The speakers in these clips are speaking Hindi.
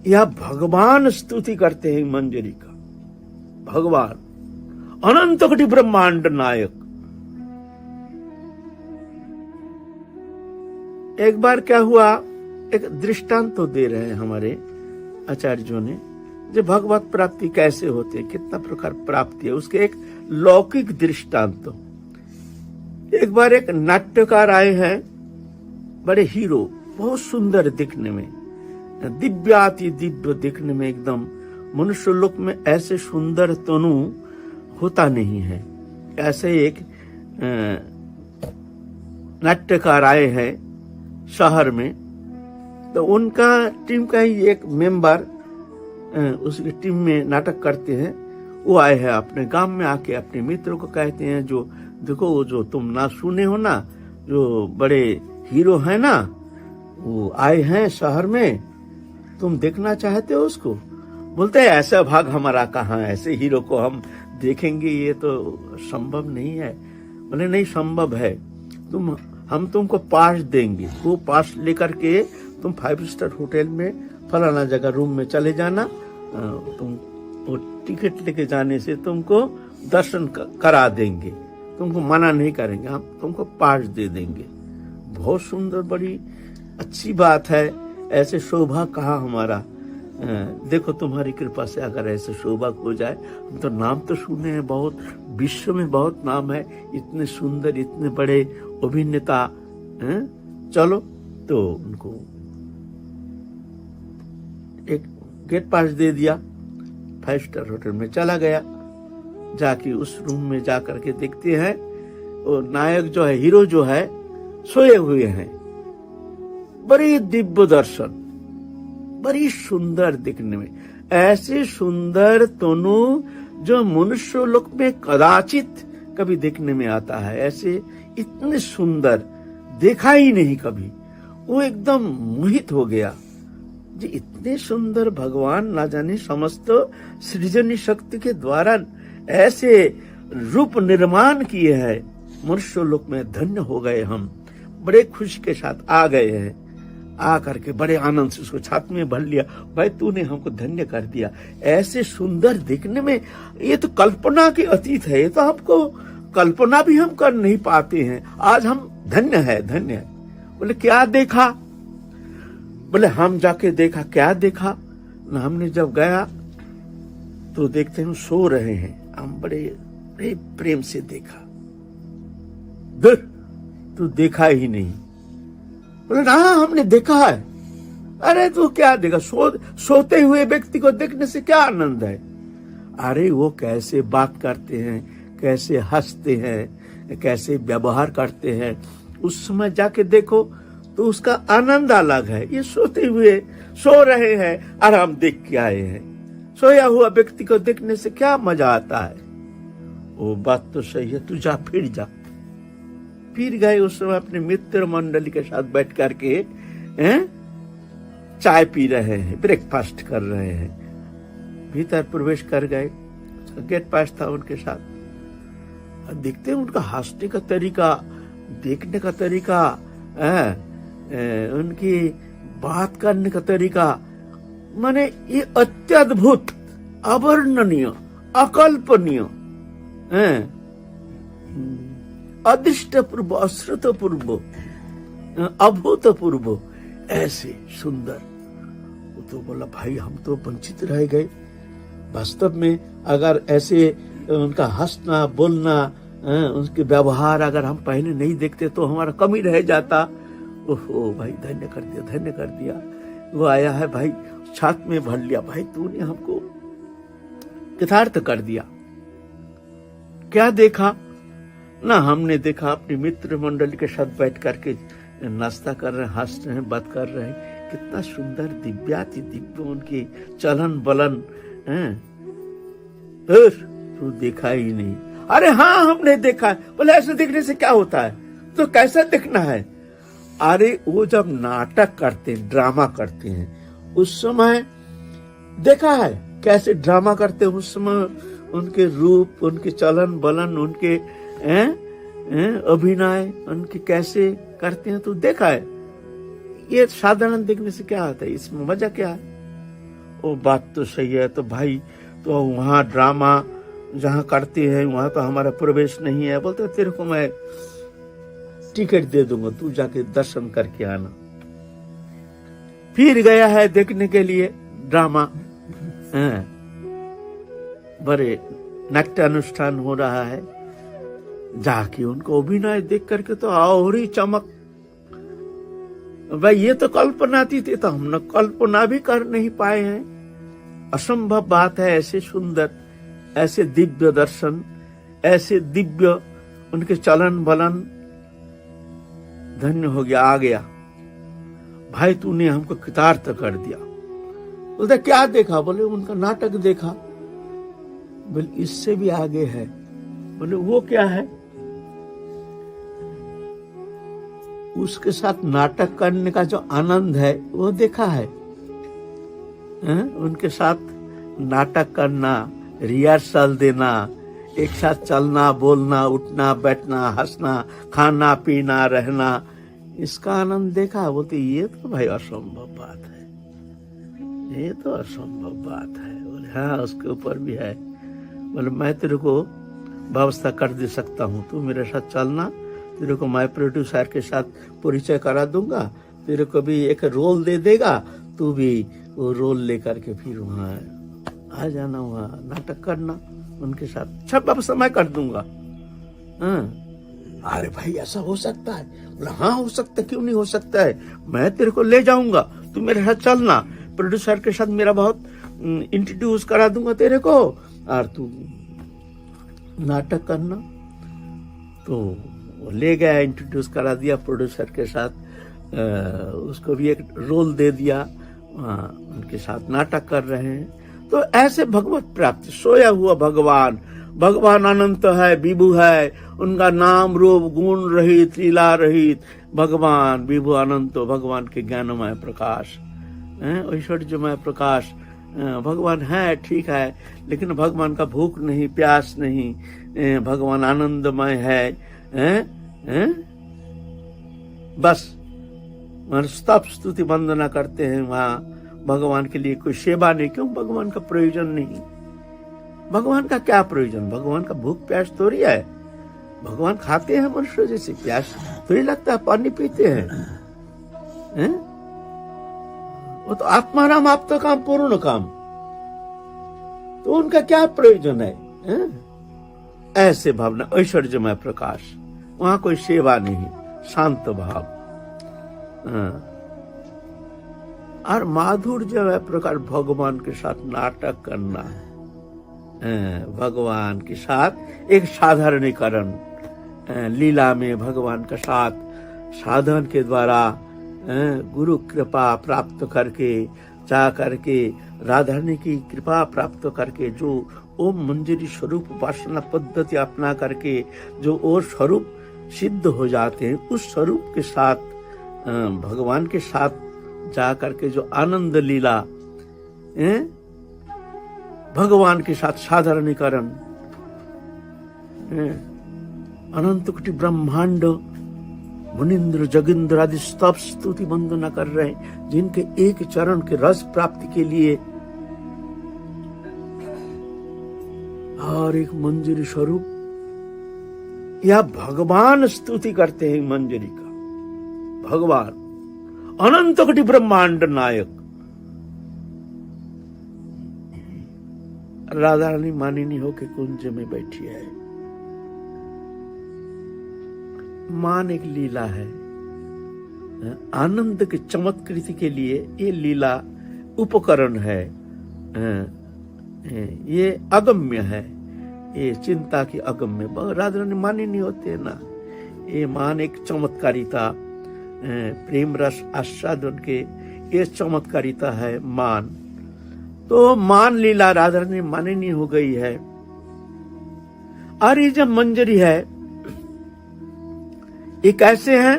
यह भगवान स्तुति करते हैं मंजरी का। भगवान अनंत कोटि ब्रह्मांड नायक। एक बार क्या हुआ, एक दृष्टांत तो दे रहे हैं हमारे आचार्यों ने, जो भगवत प्राप्ति कैसे होते, कितना प्रकार प्राप्ति है, उसके एक लौकिक दृष्टांत। तो एक बार एक नाट्यकार आए हैं, बड़े हीरो, बहुत सुंदर दिखने में, दिव्याति दिव्य दिखने में, एकदम मनुष्य लोक में ऐसे सुंदर तनु होता नहीं है। ऐसे एक नाट्यकार आए हैं शहर में, तो उनका टीम का ही एक मेंबर उसकी टीम में नाटक करते हैं, वो आए हैं अपने गांव में, आके अपने मित्रों को कहते हैं, जो देखो वो जो तुम ना सुने हो ना, जो बड़े हीरो हैं ना, वो आए हैं शहर में, तुम देखना चाहते हो उसको? बोलते हैं ऐसा भाग हमारा कहाँ, ऐसे हीरो को हम देखेंगे, ये तो संभव नहीं है। बोले नहीं संभव है, हम तुमको पास देंगे, वो पास लेकर के तुम 5 स्टार होटल में फलाना जगह रूम में चले जाना, तुम वो टिकट लेके जाने से तुमको दर्शन करा देंगे, तुमको मना नहीं करेंगे, हम तुमको पास दे देंगे। बहुत सुंदर, बड़ी अच्छी बात है, ऐसे सौभाग्य कहा हमारा। देखो तुम्हारी कृपा से अगर ऐसे सौभाग्य हो जाए, हम तो नाम तो सुने हैं बहुत, विश्व में बहुत नाम है, इतने सुंदर, इतने बड़े अभिनेता हैं, चलो। तो उनको एक गेट पास दे दिया, 5 स्टार होटल में चला गया। जाके उस रूम में जाकर के देखते हैं, वो नायक जो है, हीरो जो है, सोए हुए हैं। बड़ी दिव्य दर्शन, बड़ी सुंदर दिखने में, ऐसे सुंदर तनु जो मनुष्य लोक में कदाचित कभी देखने में आता है, ऐसे इतने सुंदर देखा ही नहीं कभी। वो एकदम मोहित हो गया जी, इतने सुंदर भगवान ना जाने समस्त सृजनी शक्ति के द्वारा ऐसे रूप निर्माण किए हैं, मनुष्य लोक में धन्य हो गए हम। बड़े खुशी के साथ आ गए हैं, आ करके बड़े आनंद से उसको छाती में भर लिया, भाई तूने हमको धन्य कर दिया। ऐसे सुंदर दिखने में, ये तो कल्पना के अतीत है, ये तो हमको कल्पना भी हम कर नहीं पाते हैं। आज हम धन्य है, धन्य है। बोले क्या देखा? बोले हम जाके देखा। क्या देखा? ना हमने जब गया तो देखते हैं सो रहे हैं, हम बड़े प्रेम से देखा। तू देखा ही नहीं। बोले ना हमने देखा है। अरे तू क्या देखा? सोते हुए व्यक्ति को देखने से क्या आनंद है? अरे वो कैसे बात करते हैं, कैसे हंसते हैं, कैसे व्यवहार करते हैं, उस समय जाके देखो तो उसका आनंद अलग है। ये सोते हुए सो रहे हैं और हम देख के आए हैं। सोया हुआ व्यक्ति को देखने से क्या मजा आता है? वो बात तो सही है, तू जा, फिर जा। फिर गए उस समय अपने मित्र मंडली के साथ बैठ करके चाय पी रहे हैं, ब्रेकफास्ट कर रहे हैं। भीतर प्रवेश कर गए, गेट पास था उनके साथ। देखते हैं उनका हंसने का तरीका, देखने का तरीका, उनकी बात करने का तरीका, माने ये अत्यद्भुत, अवर्णनीय, अकल्पनीय, अदृष्टपूर्व, अश्रुतपूर्व, अभूतपूर्व, ऐसे सुंदर। वो तो बोला भाई हम तो वंचित रह गए। वास्तव में अगर ऐसे उनका हंसना बोलना, उनके व्यवहार अगर हम पहले नहीं देखते तो हमारा कमी रह जाता। ओहो भाई धन्य कर दिया, धन्य कर दिया। वो आया है भाई, छाती में भर लिया, भाई तूने हमको यथार्थ कर दिया। क्या देखा? ना हमने देखा, अपने मित्र मंडली के साथ बैठ करके नाश्ता कर रहे हैं, हंस रहे हैं, बात कर रहे हैं। कितना सुंदर दिव्याति दिव्य उनकी चलन बलन है। तू देखा ही नहीं। अरे हाँ हमने देखा है। बोले ऐसे देखने से क्या होता है? तो कैसा देखना है? अरे वो जब नाटक करते हैं, ड्रामा करते हैं, उस समय देखा है कैसे ड्रामा करते हैं। उस समय उनके रूप, उनके चलन बलन, उनके अभिनय, उनके कैसे करते हैं तो देखा है। ये साधारण देखने से क्या होता है? इसमें मजा क्या है? वो बात तो सही है, तो भाई तो वहाँ ड्रामा जहाँ करते हैं वहाँ तो हमारा प्रवेश नहीं है। बोलते तेरे को मैं टिकट दे दूंगा, तू जाके दर्शन करके आना। फिर गया है देखने के लिए ड्रामा। बड़े नाट्य अनुष्ठान हो रहा है, जाके उनको अभिनय देख करके तो और ही चमक। भाई ये तो कल्पनातीत, तो हम कल्पना भी कर नहीं पाए हैं। असंभव बात है, ऐसे सुंदर, ऐसे दिव्य दर्शन, ऐसे दिव्य उनके चलन बलन। धन्य हो गया, आ गया भाई, तूने हमको कृतार्थ कर दिया। बोलते क्या देखा? बोले उनका नाटक देखा। बोले इससे भी आगे है। बोले वो क्या है? उसके साथ नाटक करने का जो आनंद है वो देखा है। उनके साथ नाटक करना, रिहर्सल देना, एक साथ चलना, बोलना, उठना, बैठना, हंसना, खाना पीना, रहना, इसका आनंद देखा। बोलते ये तो भाई असंभव बात है, ये तो असंभव बात है। बोले हाँ उसके ऊपर भी है। बोले मैं तेरे को व्यवस्था कर दे सकता हूँ, तू मेरे साथ चलना, तेरे को मैं प्रोड्यूसर के साथ परिचय करा दूंगा, तेरे को भी एक रोल दे देगा, तू भी वो रोल लेकर के फिर वहाँ आ जाना, वहाँ नाटक करना उनके साथ, सब व्यवस्था मैं कर दूंगा। अरे भाई ऐसा हो सकता है? बोला हाँ हो सकता है, क्यों नहीं हो सकता है, मैं तेरे को ले जाऊंगा, तू मेरे साथ चलना, प्रोड्यूसर के साथ मेरा बहुत इंट्रोड्यूस करा दूंगा तेरे को, और तू नाटक करना। तो वो ले गया, इंट्रोड्यूस करा दिया प्रोड्यूसर के साथ, उसको भी एक रोल दे दिया, उनके साथ नाटक कर रहे हैं। तो ऐसे भगवत प्राप्ति, सोया हुआ भगवान, भगवान अनंत है, विभु है, उनका नाम रूप गुण रहित, लीला रहित भगवान, विभु अनंत, भगवान के ज्ञानमय प्रकाश, ऐश्वर्यमय प्रकाश भगवान है, ठीक है, लेकिन भगवान का भूख नहीं, प्यास नहीं, भगवान आनंदमय है, बस स्तप स्तुति वंदना करते हैं वहां, भगवान के लिए कोई सेवा नहीं। क्यों? भगवान का प्रयोजन नहीं। भगवान का क्या प्रयोजन? भगवान का भूख प्यास थोड़ी है, भगवान खाते हैं मनुष्य जैसे, प्यास थोड़ी लगता है, पानी पीते हैं, वो तो आत्माराम आप तो काम पूर्ण काम, तो उनका क्या प्रयोजन है? ऐसे भावना, ऐश्वर्यमय प्रकाश, वहां कोई सेवा नहीं, शांत भाव। और माधुर्य प्रकार भगवान के साथ नाटक करना, भगवान के साथ एक साधारणीकरण, लीला में भगवान का साथ साधन के द्वारा गुरु कृपा प्राप्त करके, जा करके राधारानी की कृपा प्राप्त करके, जो ओम मंजरी स्वरूप उपासना पद्धति अपना करके जो और स्वरूप सिद्ध हो जाते हैं, उस स्वरूप के साथ भगवान के साथ जा करके जो आनंद लीला, भगवान के साथ साधारणीकरण, अनंत कोटि ब्रह्मांड मुनिंद्र जगिंद्र आदि स्तव स्तुति वंदना कर रहे हैं, जिनके एक चरण के रस प्राप्ति के लिए और एक मंजरी स्वरूप, यह भगवान स्तुति करते हैं मंजरी का, भगवान अनंत कोटि ब्रह्मांड नायक। राधा रानी मानिनी होके कुंज में बैठी है, मान एक लीला है, आनंद के चमत्कृति के लिए ये लीला उपकरण है, ये अगम्य है, ये चिंता की अगम्य। राधा रानी मानी नहीं होते है ना, ये मान एक चमत्कारिता, प्रेम रस आस्वादन के ये चमत्कारिता है मान। तो मान लीला राधा रानी मानी नहीं हो गई है। और ये जब मंजरी है, ये कैसे हैं?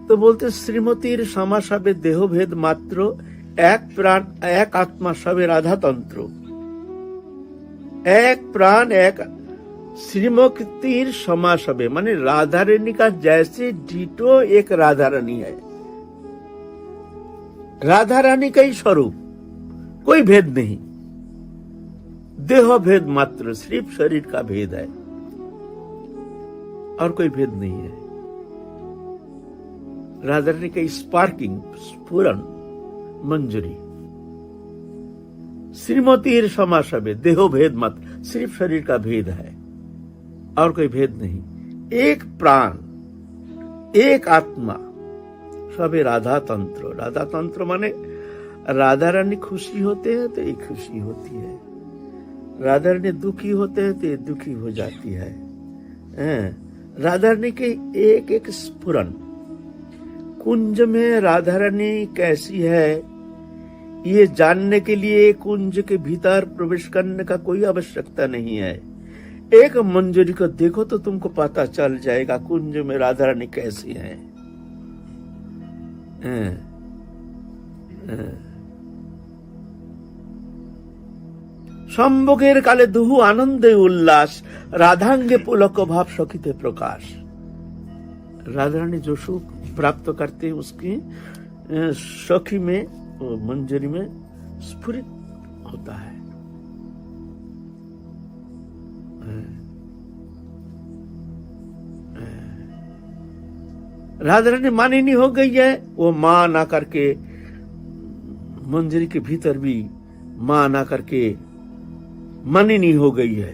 तो बोलते श्रीमती समा सबे देह भेद मात्र, एक प्राण एक आत्मा सबे राधा तंत्र। एक प्राण एक श्रीमती समा सबे, माने राधा रानी का जैसे डीटो एक राधा रानी है, राधा रानी का ही स्वरूप, कोई भेद नहीं, देह भेद मात्र, सिर्फ शरीर का भेद है और कोई भेद नहीं है। राधा रानी का स्पार्किंग, स्फुरन, मंजरी, श्रीमती समा सबे, देहो भेद मात्र, सिर्फ शरीर का भेद है और कोई भेद नहीं। एक प्राण, एक आत्मा, सबे राधा तंत्र। राधा तंत्र माने राधा रानी खुशी होते हैं तो एक खुशी होती है, राधा रानी दुखी होते हैं तो ये दुखी हो जाती है। राधा रानी के एक एक स्फुरन, कुंज में राधा रानी कैसी है ये जानने के लिए कुंज के भीतर प्रवेश करने का कोई आवश्यकता नहीं है। एक मंजरी को देखो तो तुमको पता चल जाएगा कुंज में राधा रानी कैसी है। সম্ভোগের কালে দুহু আনন্দে উল্লাস, রাধাঙ্গে পুলক भाव सखीते प्रकाश। राधा रानी जो सुख प्राप्त करते हैं उसकी सखी में, मंजरी में स्फुरित होता है। राधा रानी मानिनी हो गई है, वो मां ना करके मंजरी के भीतर भी मां ना करके मानिनी हो गई है।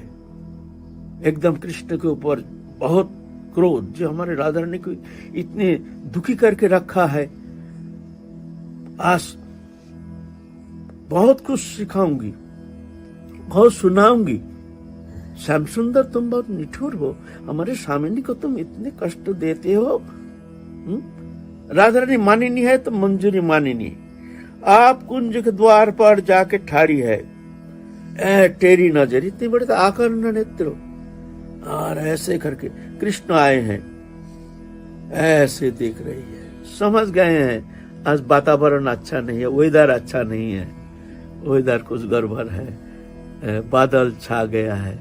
एकदम कृष्ण के ऊपर बहुत क्रोध, जो हमारे राधा रानी को इतने दुखी करके रखा है, आज बहुत कुछ सिखाऊंगी, बहुत सुनाऊंगी। श्याम सुंदर तुम बहुत निठुर हो, हमारे स्वामिनी को तुम इतने कष्ट देते हो। राधा रानी मानिनी है तो मंजूरी मानिनी। आप कुंज के द्वार पर जाके ठाड़ी है, तेरी नजर इतनी बड़ी, तो आकर्ण नेत्र, और ऐसे करके कृष्ण आए हैं, ऐसे देख रही है। समझ गए हैं आज वातावरण अच्छा नहीं है, वेदर अच्छा नहीं है, वेदर कुछ गड़बड़ है, बादल छा गया है।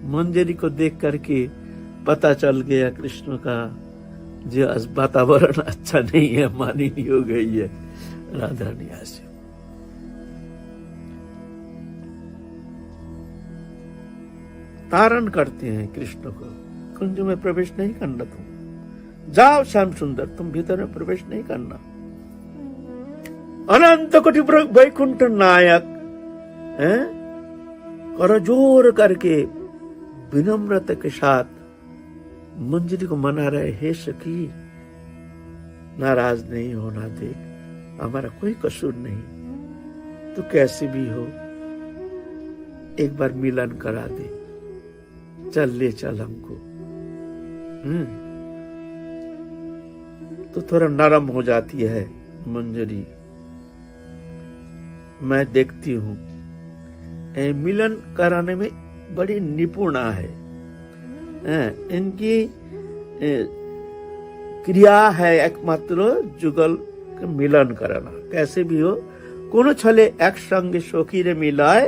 मंजरी को देख करके पता चल गया कृष्ण का जो आज वातावरण अच्छा नहीं है, मानी नहीं हो गई है राधा रानी। ऐसे तारण करते हैं कृष्ण को, कुंज में प्रवेश नहीं करना, तुम जाओ श्याम सुंदर, तुम भीतर में प्रवेश नहीं करना। अनंत कोटि वैकुंठ नायक कर जोर करके विनम्रता के साथ मंजरी को मना रहे, हे सखी नाराज नहीं होना, देख हमारा कोई कसूर नहीं, तो कैसे भी हो एक बार मिलन करा दे, चल ले चल हमको। तो थोड़ा नरम हो जाती है मंजरी। मैं देखती हूं मिलन कराने में बड़ी निपुण है, इनकी क्रिया है एकमात्र जुगल के मिलन कराना। कैसे भी हो कोनो छले एक संगे सखी रे मिलाए,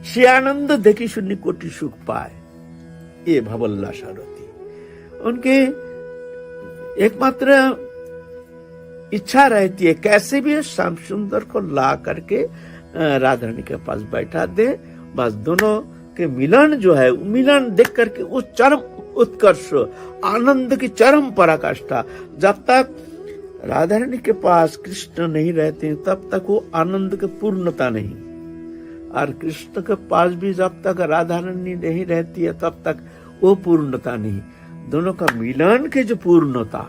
से आनंद देखी सुनी कोटि सुख पाए, ये भवल्ला सारथी उनके एकमात्र इच्छा रहती है। कैसे भी श्याम सुंदर को ला करके राधा रानी के पास बैठा दे, बस दोनों के मिलन जो है, मिलन देख करके उस चरम उत्कर्ष आनंद की चरम पराकाष्ठा। जब तक राधा रानी के पास कृष्ण नहीं रहते तब तक वो आनंद की पूर्णता नहीं, और कृष्ण के पास भी जब तक राधा रानी नहीं रहती है तब तक वो पूर्णता नहीं। दोनों का मिलन की जो पूर्णता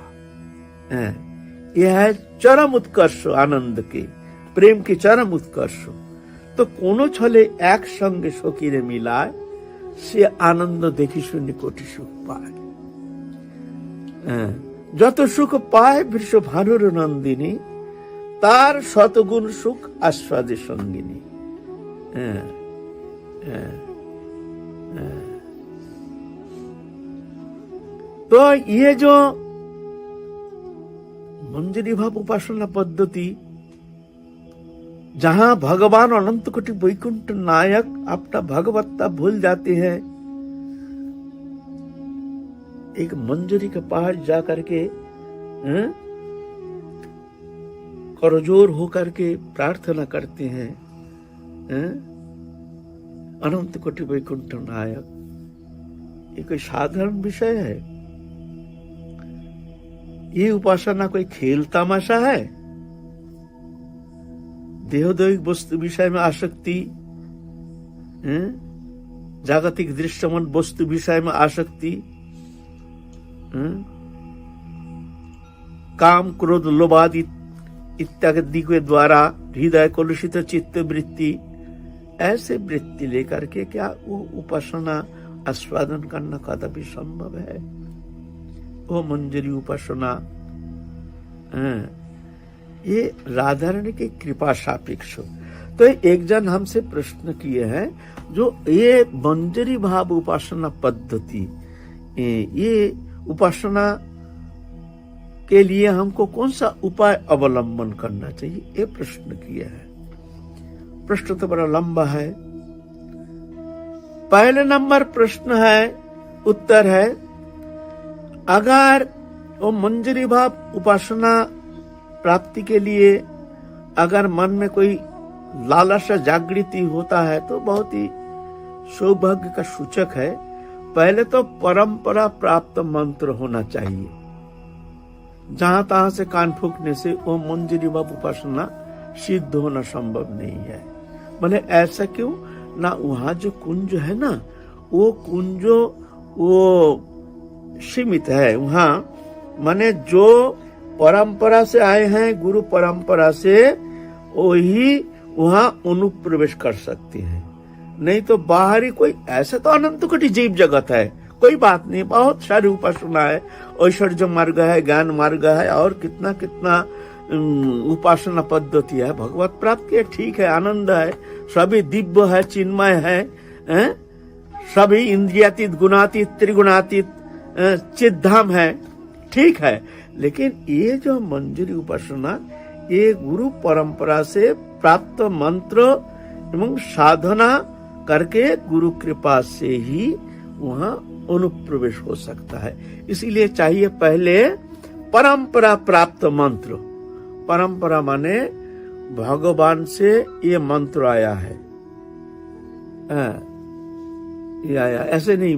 है, यह है चरम उत्कर्ष आनंद के, प्रेम की चरम उत्कर्ष। तो कोनो छले एक संगे सखी रे मिलाए, से आनंद देखी सुनी कोटि सुख पाए। যত সুখ পায় বৃষ ভানুর নন্দিনী, তার শতগুণ সুখ আস্বাদে সঙ্গিনী। तो ये जो मंजरी भाव उपासना पद्धति, जहां भगवान अनंत कोटि वैकुंठ नायक अपना भगवत्ता भूल जाते हैं, एक मंजरी के पास जा करके करजोर होकर के प्रार्थना करते हैं, अनंत कोटि वैकुंठ नायक, ये कोई साधारण विषय है? ये उपासना कोई खेल तमाशा है? देहोदैहिक वस्तु विषय में आसक्ति, जागतिक दृश्यमान वस्तु विषय में आसक्ति, काम क्रोध लोभ आदि इत्यादि के द्वारा हृदय कलुषित चित्त वृत्ति, ऐसे वृत्ति लेकर के क्या वो उपासना आस्वादन करना कदापि संभव है? वो मंजरी उपासना ये राधा रानी की कृपा सापेक्ष। तो एक जन हमसे प्रश्न किए हैं, जो ये मंजरी भाव उपासना पद्धति, ये उपासना के लिए हमको कौन सा उपाय अवलंबन करना चाहिए, ये प्रश्न किया है। प्रश्न तो बड़ा लंबा है। पहले नंबर प्रश्न है, उत्तर है, अगर वो मंजरी भाव उपासना प्राप्ति के लिए अगर मन में कोई लालसा जागृति होता है तो बहुत ही सौभाग्य का सूचक है। पहले तो परंपरा प्राप्त मंत्र होना चाहिए। जहां तहां से कान फूकने से वो मंजरी भाव उपासना सिद्ध होना संभव नहीं है। माने ऐसा क्यों ना, वहां जो कुंज है ना, वो कुंजो वो सीमित है। वहां माने जो परंपरा से आए हैं, गुरु परंपरा से, वही वहां अनुप्रवेश कर सकते हैं। नहीं तो बाहरी कोई, ऐसा तो अनंत कोटि जीव जगत है, कोई बात नहीं, बहुत सारी उपासना है, ऐश्वर्य मार्ग है, ज्ञान मार्ग है, और कितना कितना उपासना पद्धति है। भगवत प्राप्ति है, ठीक है, आनंद है, सभी दिव्य है, चिन्मय है, सभी इंद्रियातीत, गुणातीत, त्रिगुणातीत चिद्धाम है, ठीक है। लेकिन ये जो मंजरी उपासना, ये गुरु परंपरा से प्राप्त मंत्र एवं साधना करके गुरु कृपा से ही वहां अनुप्रवेश हो सकता है। इसीलिए चाहिए पहले परंपरा प्राप्त मंत्र। परंपरा माने भगवान से ये मंत्र आया है, ये आया, ऐसे नहीं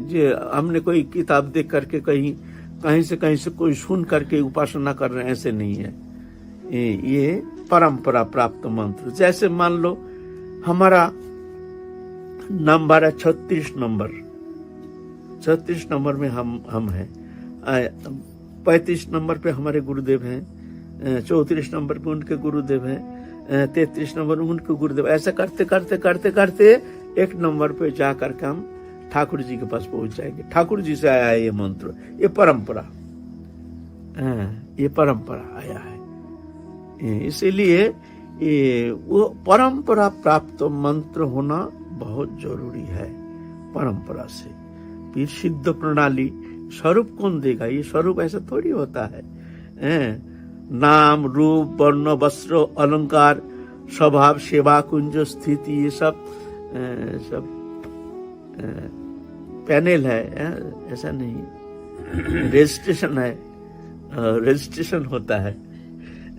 जो हमने कोई किताब देख करके कहीं से कोई सुन करके उपासना कर रहे हैं, ऐसे नहीं है। ये परंपरा प्राप्त मंत्र। जैसे मान लो हमारा नंबर है 36 नंबर, 36 नंबर में हम हैं, 35 नंबर पे हमारे गुरुदेव हैं, 34 नंबर पे उनके गुरुदेव हैं, 33 नंबर उनके गुरुदेव। ऐसा करते करते करते करते एक नंबर पे जाकर के हम ठाकुर जी के पास पहुंच जाएंगे। ठाकुर जी से आया है ये मंत्र, ये परंपरा, ये परंपरा आया है। इसीलिए ये वो परंपरा प्राप्त मंत्र होना बहुत जरूरी है। परंपरा से फिर सिद्ध प्रणाली स्वरूप कौन देगा? ये स्वरूप ऐसा थोड़ी होता है। नाम, रूप, वर्ण, वस्त्र, अलंकार, स्वभाव, सेवा, कुंज, स्थिति, ये सब पैनल है, ऐसा नहीं। रजिस्ट्रेशन है, रजिस्ट्रेशन होता है।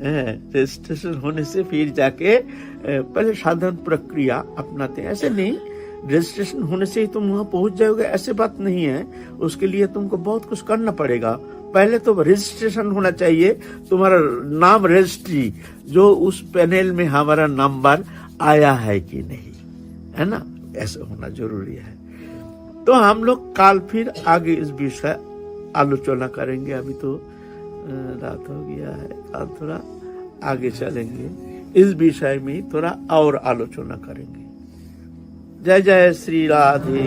रजिस्ट्रेशन होने से फिर जाके पहले साधन प्रक्रिया अपनाते हैं। ऐसे नहीं रजिस्ट्रेशन होने से ही तुम वहां पहुंच जाओगे, ऐसे बात नहीं है। उसके लिए तुमको बहुत कुछ करना पड़ेगा। पहले तो रजिस्ट्रेशन होना चाहिए, तुम्हारा नाम रजिस्ट्री, जो उस पैनल में हमारा नंबर आया है कि नहीं, है ना, ऐसा होना जरूरी है। तो हम लोग कल फिर आगे इस विषय आलोचना करेंगे। अभी तो रात हो गया है, कल थोड़ा आगे चलेंगे, इस विषय में थोड़ा और आलोचना करेंगे। जय जय श्री राधे।